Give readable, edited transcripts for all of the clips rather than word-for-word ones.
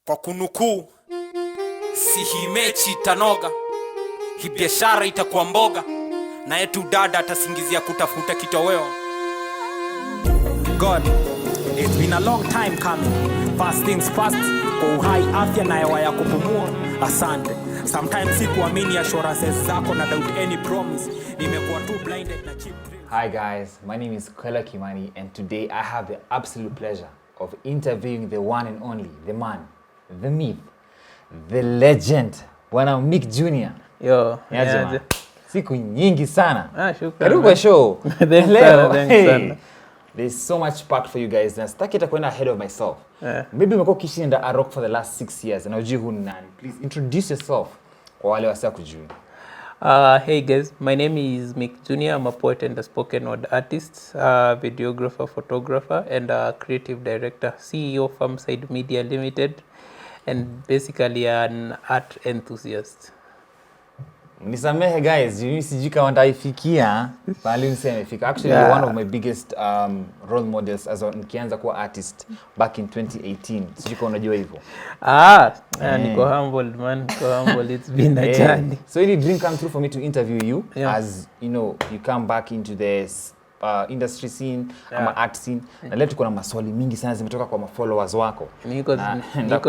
Kwa kunukuu, si hii mechi itanoga, hii biashara itakuwa mboga, na yetu dada atasingizia kutafuta kitoweo. God, it's been a long time coming. Fast things fast, kwa uhai, afya na hewa ya kupumua. Asante. Sometimes sikuamini assurances zako na doubt any promise. Nimekuwa too blinded na cheap drinks. Hi guys, my name is Kwela Kimani and today I have the absolute pleasure of interviewing the one and only, the man, the myth, the legend, Bwana Meek Junior. Yo, yeah. Siku nyingi sana. Shukrani. Karibu kwa show. Leo, hey, there's so much packed for you guys. Na sitaki itakwenda ahead of myself. Maybe umekuwa ukishinda a rock for the last 6 years. Na ujui nani. Please introduce yourself kwa wale wasio kujui. Hey guys, my name is Meek Junior. I'm a poet and a spoken word artist, videographer, photographer, and a creative director, CEO of Farmside Media Limited, and basically an art enthusiast. Nisamehe guys, mimi sijui kama ndaifikia bali nisemefika. Actually, you're one of my biggest role models as nikianza kuwa artist back in 2018. Sijui kama unajua hivyo. Niko humbled man, niko humbled. It's been a journey. So really dream come true for me to interview you as you know, you come back into this industry scene ama art scene. Na leo tuko na maswali mingi sana zimetoka kwa followers wako. Niko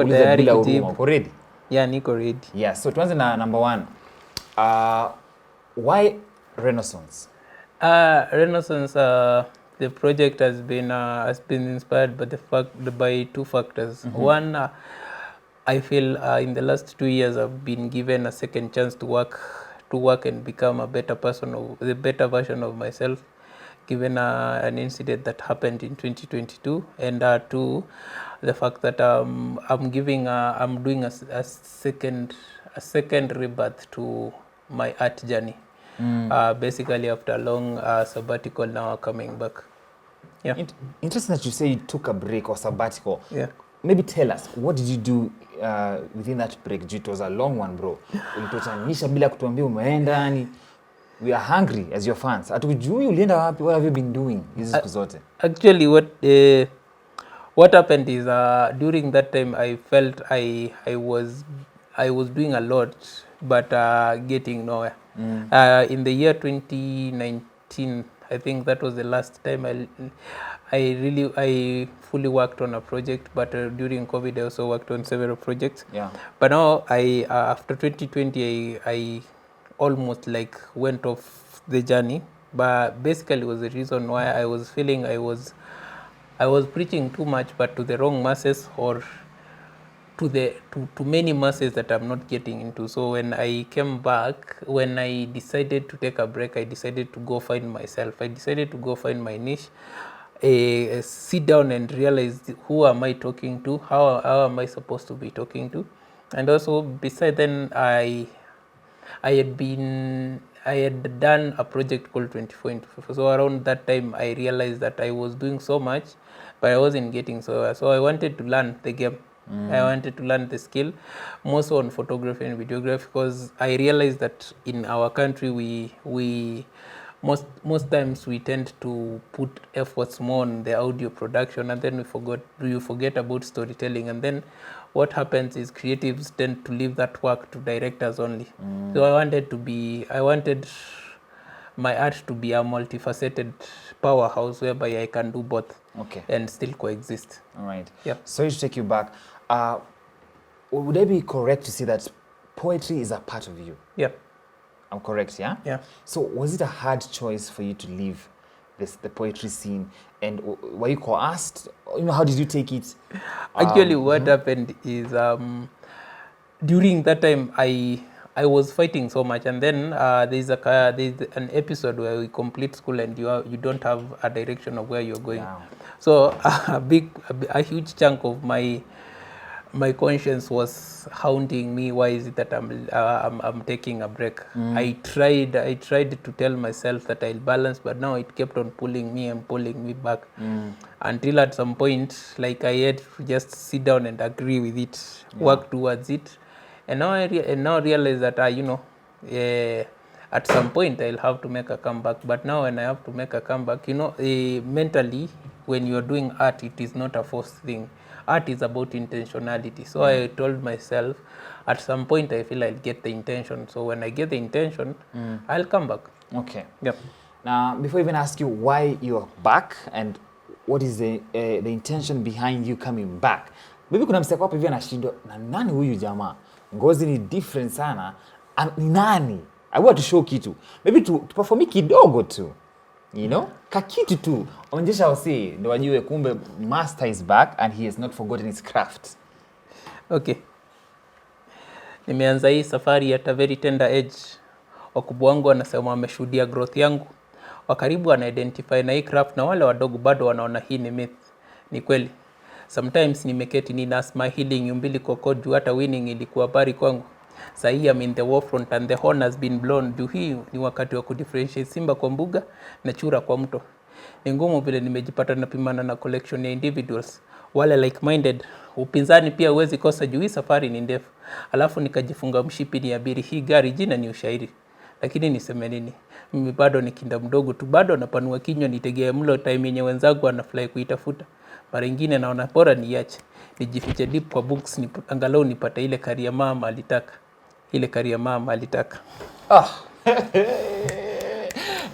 tayari kujibu. Uko ready? Yeah, niko ready. Yeah, so tuanze na number 1. Why Renaissance? Renaissance, the project has been inspired by two factors. One, I feel in the last 2 years I've been given a second chance to work and become a better person, the better version of myself, given an incident that happened in 2022, and two, the fact that I'm doing a second rebirth to my art journey. Basically after a long sabbatical, now coming back. Yeah. Interesting that you say you took a break or sabbatical. Yeah. Maybe tell us, what did you do within that break? It was a long one, bro. Ulitotanisha bila kutuambia umeenda ni. We are hungry as your fans. Atujui ulienda wapi? What have you been doing hizi siku zote? Actually what happened is during that time I felt I was doing a lot but getting nowhere. In the year 2019, I think that was the last time I fully worked on a project, but during COVID I also worked on several projects. Yeah. But now after 2020 I almost like went off the journey, but basically it was the reason why I was feeling I was preaching too much but to the wrong masses, or to many masses that I'm not getting into. So when I came back, when I decided to take a break, I decided to go find myself. I decided to go find my niche, sit down and realize who am I talking to, how am I supposed to be talking to. And also beside then I had done a project called 24 into 54. So around that time I realized that I was doing so much but I wasn't getting so I wanted to learn the game. I wanted to learn the skill, more so on photography and videography, because I realized that in our country we most times we tend to put efforts more on the audio production, and then you forget about storytelling, and then what happens is creatives tend to leave that work to directors only. So I wanted my art to be a multifaceted powerhouse whereby I can do both and still coexist. All right. Yeah. Sorry to take you back. Would I be correct to say that poetry is a part of you? Yeah. I'm correct, yeah? Yeah. So was it a hard choice for you to leave the poetry scene? And were you coerced? You know, how did you take it? Actually, what happened is during that time I was fighting so much, and then there's an episode where we complete school and you don't have a direction of where you're going. Wow. So a huge chunk of my conscience was hounding me. Why is it that I'm taking a break? I tried to tell myself that I'll balance, but now it kept on pulling me back until at some point, like, I had to just sit down and agree with it, work towards it, and now I realize that at some point I'll have to make a comeback. But now when I have to make a comeback, mentally, when you're doing art, it is not a forced thing. art is about intentionality. So I told myself at some point I feel I'll get the intention. So when I get the intention, I'll come back. Okay. Yep. Now, before I even ask you why you're back and what is the intention behind you coming back, maybe kuna mseko hapo hivi anashindwa na nani huyu jamaa, ngozi ni different sana, ni nani? I want to show kitu, maybe to perform kidogo tu, you know, kakitu tu, onyesha wasi ndio wajue kumbe master is back and he has not forgotten his craft. Okay. Nimeanza hii safari at a very tender age. Wakubwa wangu wanasema wameshuhudia growth yangu. Wakaribu wana identify na hii craft na wale wadogo bado wanaona hii ni myth. Ni kweli. Sometimes nimeketi nina my healing yumbili kokoju hata winning ilikuwa bari kwangu. Sahi I'm in the war front and the horn has been blown. Juu hii ni wakati wa kudifferentiate simba kwa mbuga na chura kwa mto. Ni ngumu vile nimejipata napimana na collection ya individuals. Wale like-minded. Upinzani pia huwezi kosa juu hii safari ni ndefu. Alafu nikajifunga mshipi ni abiri hii gari jina ni ushairi. Lakini niseme nini? Mimi bado ni kinda mdogo tu, bado napanua kinywa nitegea mlo time yenye wenzangu wanafly kuitafuta. Mara nyingine naona bora niache. Nijifiche deep kwa books angalau nipate ile career mama alitaka. Ile career mama alitaka.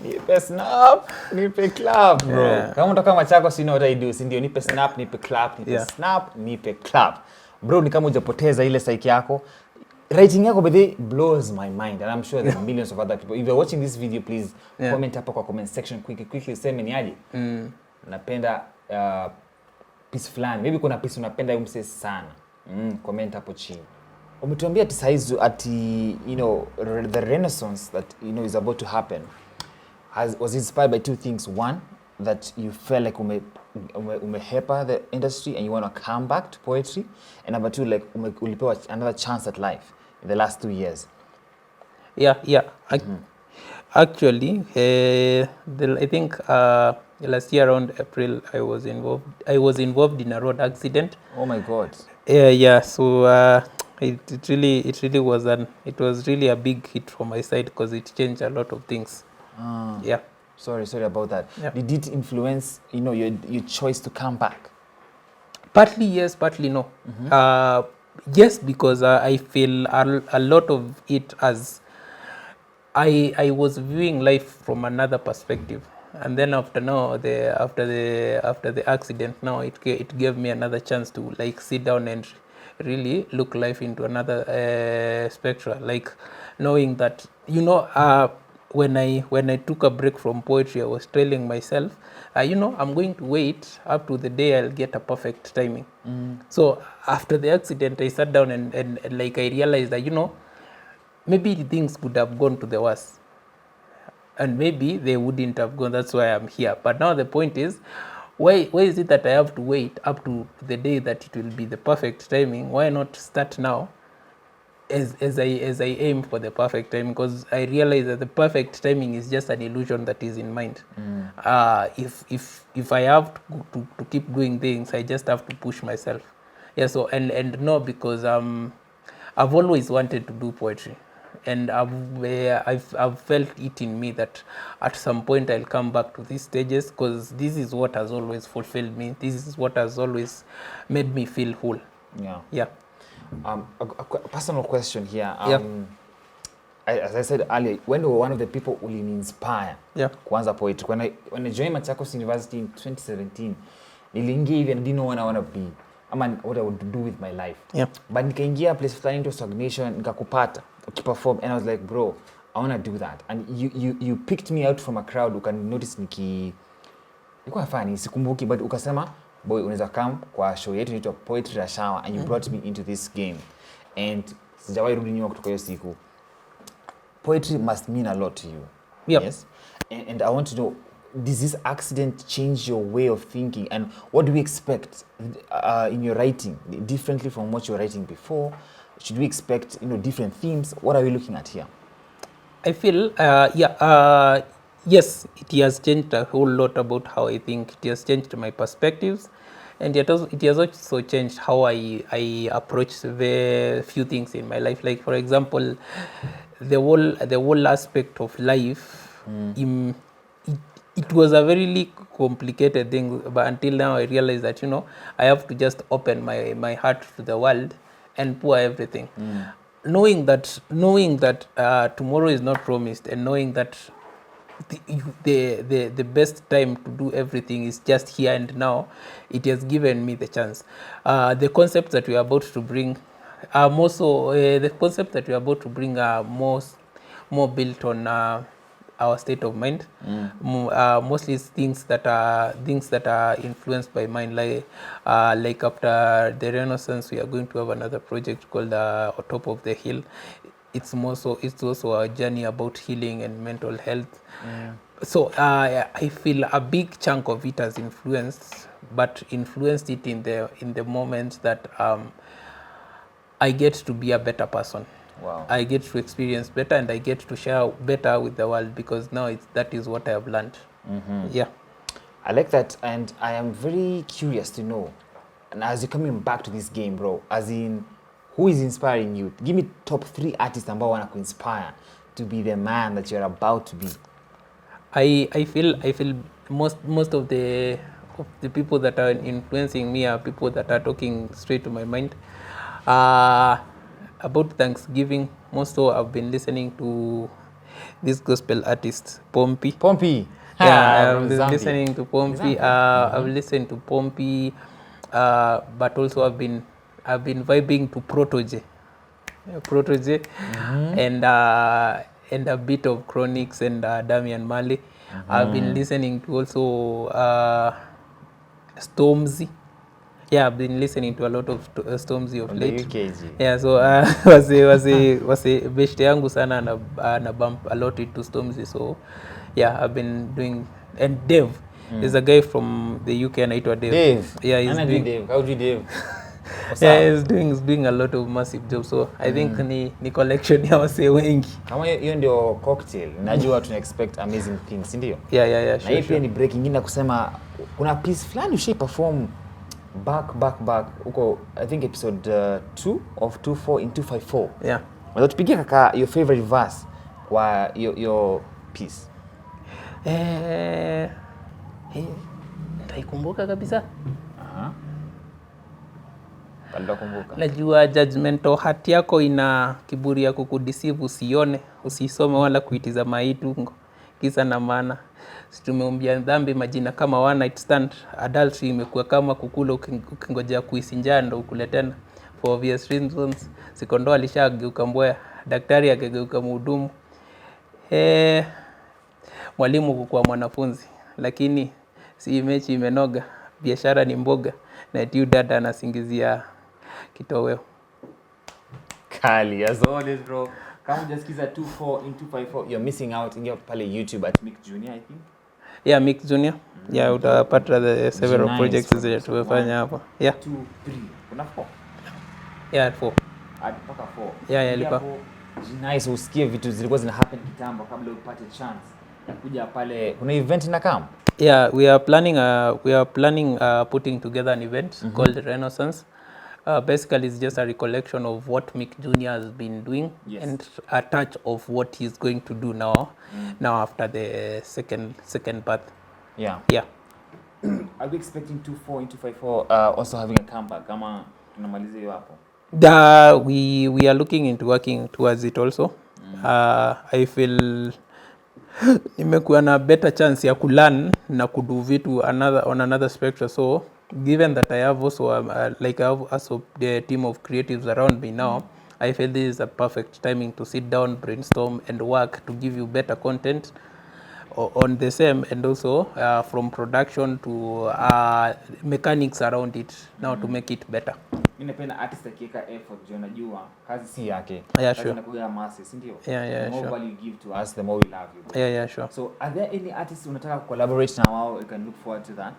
Nipe snap, nipe clap, bro. Yeah. Kama unataka Machakos, you know what I do. Si ndio nipe snap, nipe clap, nipe snap, nipe clap. Bro, ni kama hujapoteza ile psyche yako. Writing yako by blows my mind and I'm sure there are millions of other people. If you're watching this video, please comment hapo kwa comment section quickly useme ni aje. Napenda piece fulani. Maybe kuna piece unapenda umse sana. Comment hapo chini. Umetuambia ati saizi ati you know the renaissance that you know is about to happen was inspired by two things. One, that you felt like umehepa the industry and you want to come back to poetry, and number two, like ulipewa another chance at life in the last 2 years. Actually, I think last year around April I was involved in a road accident. Oh my god. So it really was really a big hit from my side because it changed a lot of things. Sorry about that. Did it influence your choice to come back? Partly yes, partly no. Yes, because I feel a lot of it as I was viewing life from another perspective, and then after the accident, now it gave me another chance to like sit down and really look life into another spectrum, like knowing that when I took a break from poetry, I was telling myself, I'm going to wait up to the day I'll get a perfect timing. So after the accident, I sat down and like I realized that, maybe things could have gone to the worst. And maybe they wouldn't have gone. That's why I'm here. But now the point is, why is it that I have to wait up to the day that it will be the perfect timing? Why not start now? As I aim for the perfect time, because I realize that the perfect timing is just an illusion that is in mind. If I have to keep doing things, I just have to push myself. So and no, because I've always wanted to do poetry, and I've felt it in me that at some point I'll come back to these stages, because this is what has always fulfilled me. This is what has always made me feel whole. A personal question here. As I said earlier, when you were one of the people who inspire kuanza poetry, when I joined Machakos University in 2017, niliingia hivi and didn't know what I want to be, what I would do with my life. But nikaingia place fulani into stagnation, nikakupata ukiperform, and I was like, bro, I want to do that. And you picked me out from a crowd. You can notice nilikuwa funny, sikumbuki, but ukasema, boy, unaweza come kwa show yetu inaitwa Poetry Rush Hour, and you brought me into this game. And sijawahi rudi nyuma kutoka hiyo siku. Poetry must mean a lot to you. Yes? And I want to know, does this accident change your way of thinking? And what do we expect in your writing, differently from what you were writing before? Should we expect different themes? What are we looking at here? I feel, yes, it has changed a whole lot about how I think. It has changed my perspectives, and it has also changed how I approach the few things in my life. Like, for example, the whole aspect of life, it was a very complicated thing, but until now I realized that, you know, I have to just open my heart to the world and pour everything. Knowing that tomorrow is not promised, and knowing that the best time to do everything is just here and now, it has given me the chance. The concepts that we are about to bring are more so the concepts that we are about to bring are more built on our state of mind. Mostly things that are influenced by mind, like after the Renaissance we are going to have another project called On Top of the Hill. It's also a journey about healing and mental health. So I feel a big chunk of it has influenced it in the moments that I get to be a better person. Wow. I get to experience better, and I get to share better with the world, because now that is what I have learned. Yeah. I like that, and I am very curious to know, and as you're coming back to this game, bro, as in, who is inspiring you? Give me top 3 artists ambao wana kuinspire to be the man that you're about to be. I feel most of the people that are influencing me are people that are talking straight to my mind. About Thanksgiving, most so I've been listening to this gospel artist Pompey. Yeah, I've been listening to Pompey. I've listened to Pompey, but also I've been vibing to Protoje, and a bit of Chronics and Damian Marley. I've been listening to also Stormzy. Yeah, I've been listening to a lot of Stormzy of late. Yeah, so wase beshte yangu sana na bump a lot into Stormzy. So yeah, I've been doing, and Dave is a guy from the UK anaitwa Dave. Yeah, he's doing Dave. How do you Dave? Yeah, he's doing a lot of massive jobs. So I think ni collection ya wase wengi. Kama hiyo ndio cocktail, najua tuna expect amazing things, ndio? Yeah, sure. Na hii pia ni break nyingine kusema kuna piece fulani ushay perform back huko, I think episode 2 of 24 in 254. Yeah. Unaweza tupigia kaka your favorite verse kwa your piece? Naikumbuka kabisa. Kumbuka. Najua judgmental heart yako ina kiburi ya kukudeceive, usisome wala kuitizama hii tungo kisa na maana. Tumeumbia dhambi majina kama one night stand. Adultery imekuwa kama kukula ukingojea kuisinja ndo ukule tena. For obvious reasons, Sikondo alishageuka mbwea, daktari akageuka mhudumu. Mwalimu kukuwa mwanafunzi, lakini si mechi imenoga, biashara ni mboga, na eti dada anasingizia kitoweo. Kali, as always, bro. Kama hujasikiza 24 in 254, you're missing out. Ingia pale YouTube at Meek Junior, I think. Yeah, Meek Junior. Yeah, utapata the several projects zenye tumefanya hapa. Yeah. 2 3. Kuna 4? Yeah, 4. Hadi mpaka 4. Yeah, ilikuwa. Nice, usikie vitu zilikuwa zina happen kitambo kabla upate chance ya kuja pale. Kuna event na camp? Yeah, we are planning putting together an event called Renaissance. Basically, it's just a recollection of what Meek Junior has been doing, and a touch of what he's going to do now after the second part. Yeah. Are we expecting 24 in 254 also having a comeback? Kama tunamaliza hiyo hapo? We are looking into working towards it also. I feel nimekuwa na better chance ya kulearn na kudu vitu on another spectrum. So given that I have also I have also the team of creatives around me now, I feel this is a perfect timing to sit down, brainstorm and work to give you better content on the same, and also from production to mechanics around it now to make it better. Mimi napenda artist akiweka effort, juu najua kazi si yake. Yeah, sure. Inakuwa masses, ndio? Yeah, the more sure. value you give to us, the more we love you. Yeah, sure. So are there any artists unataka collaborate na wao? You can look forward to that.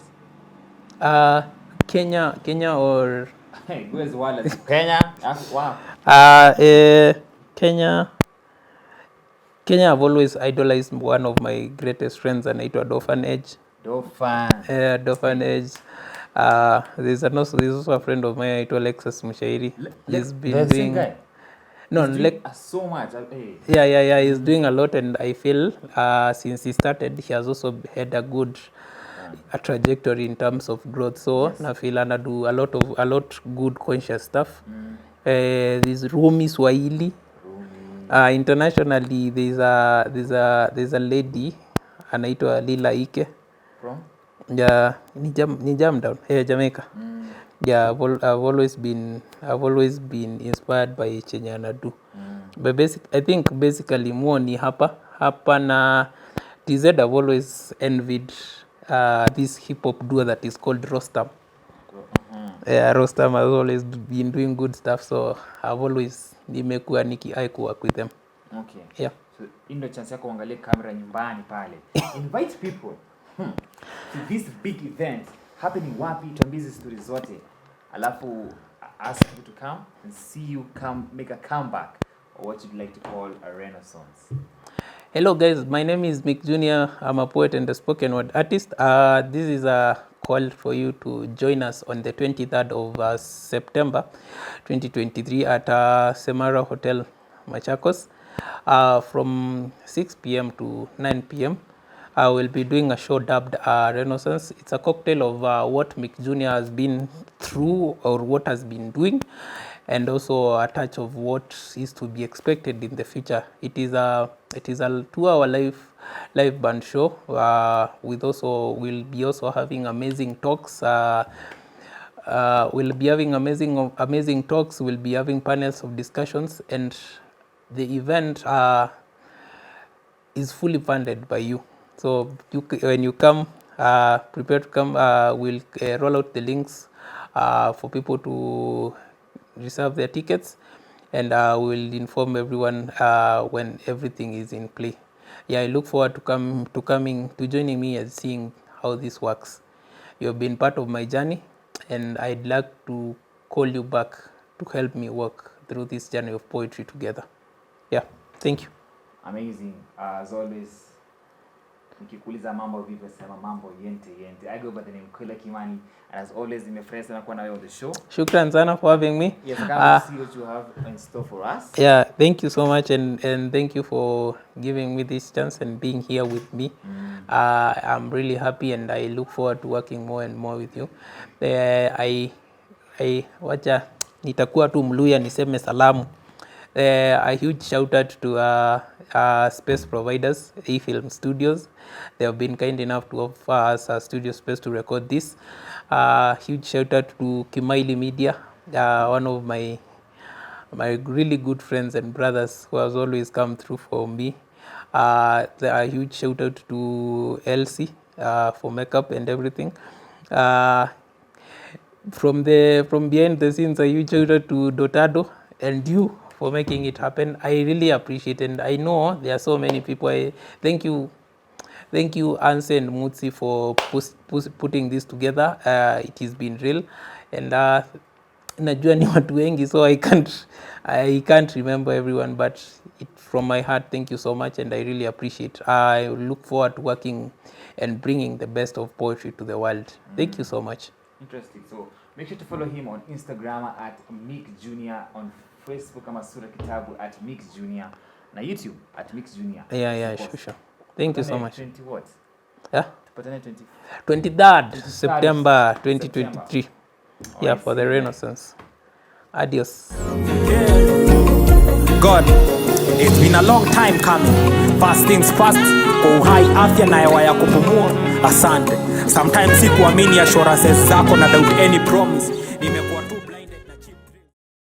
Kenya or hey, where's Wallace? Kenya? Wow. Kenya, I've always idolized one of my greatest friends, anaitwa Dofanage. Dofanage. There's also a friend of mine anaitwa Alexis Mushairi. He's been doing. No, He's like doing so much. Hey. yeah, he's doing a lot, and I feel since he started, he has also had a good a trajectory in terms of growth. So Yes. na feel ana do a lot good conscious stuff. There's Rumi Swahili. Internationally, there's a lady anaitwa Lila Ike. From? Yeah, ni jam down. Hey, Jamaica. Yeah, I've always been inspired by chenye anadu. But I think basically more ni hapa na TZ. I've always envied this hip hop duo that is called Rostam. Yeah, Rostam has always been doing good stuff, so I've always nimekuwa I work with them. Okay. Yeah. So ndio chance yako uangalie kamera nyumbani pale. Invite people to this big event happening wapi, tuambie hizo stories zote. Alafu ask you to come and see you make a comeback, or what you'd like to call a renaissance. Hello guys, my name is Meek Junior. I'm a poet and a spoken word artist. This is a call for you to join us on the 23rd of September 2023 at Semara Hotel, Machakos, from 6 p.m. to 9 p.m. I will be doing a show dubbed Renaissance. It's a cocktail of what Meek Junior has been through or what has been doing, and also a touch of what is to be expected in the future. It is a 2-hour live band show. We'll be also having amazing talks. We'll be having amazing talks. We'll be having panels of discussions, and the event is fully funded by you. So when you come, prepare to come. We'll roll out the links for people to reserve their tickets, and we'll inform everyone when everything is in play. Yeah, I look forward to joining me and seeing how this works. You've been part of my journey, and I'd like to call you back to help me walk through this journey of poetry together. Yeah, thank you. Amazing. As always, nikikuuliza mambo vivyo sema mambo yente. I go by the name Kwela Kimani, and as always nimefurahi sana kuwa nawe on the show. Shukran sana for having me. Yes, I can't see what you have in store for us. Yeah, thank you so much, and thank you for giving me this chance and being here with me. I'm really happy, and I look forward to working more and more with you. Wacha nitakuwa tu Mluya niseme salamu. A huge shout out to space providers, E-Film Studios. They have been kind enough to offer us a studio space to record this. Huge shout out to Kimaili Media, one of my really good friends and brothers who has always come through for me. A huge shout out to Elsie for makeup and everything. From behind the scenes, a huge shout out to Dotado and you for making it happen. I really appreciate it, and I know there are so many people. Thank you Anse and Mutsi for putting this together. It has been real, and najua ni watu wengi, so I can't remember everyone, but from my heart, thank you so much, and I really appreciate. I look forward to working and bringing the best of poetry to the world. Thank you so much. Interesting. So make sure to follow him on Instagram at Meek Junior, on Facebook kama Sura Kitabu at Meek Junior, na YouTube at Meek Junior. Yeah, sure. Thank you so much. 20 what? Yeah? 23rd September 2023. Yeah, for the Renaissance. Adios. God, it's been a long time coming. First things first, kwa uhai, afya na hewa ya kupumua. Asante. Sometimes sikuamini assurances zako na doubt any promise.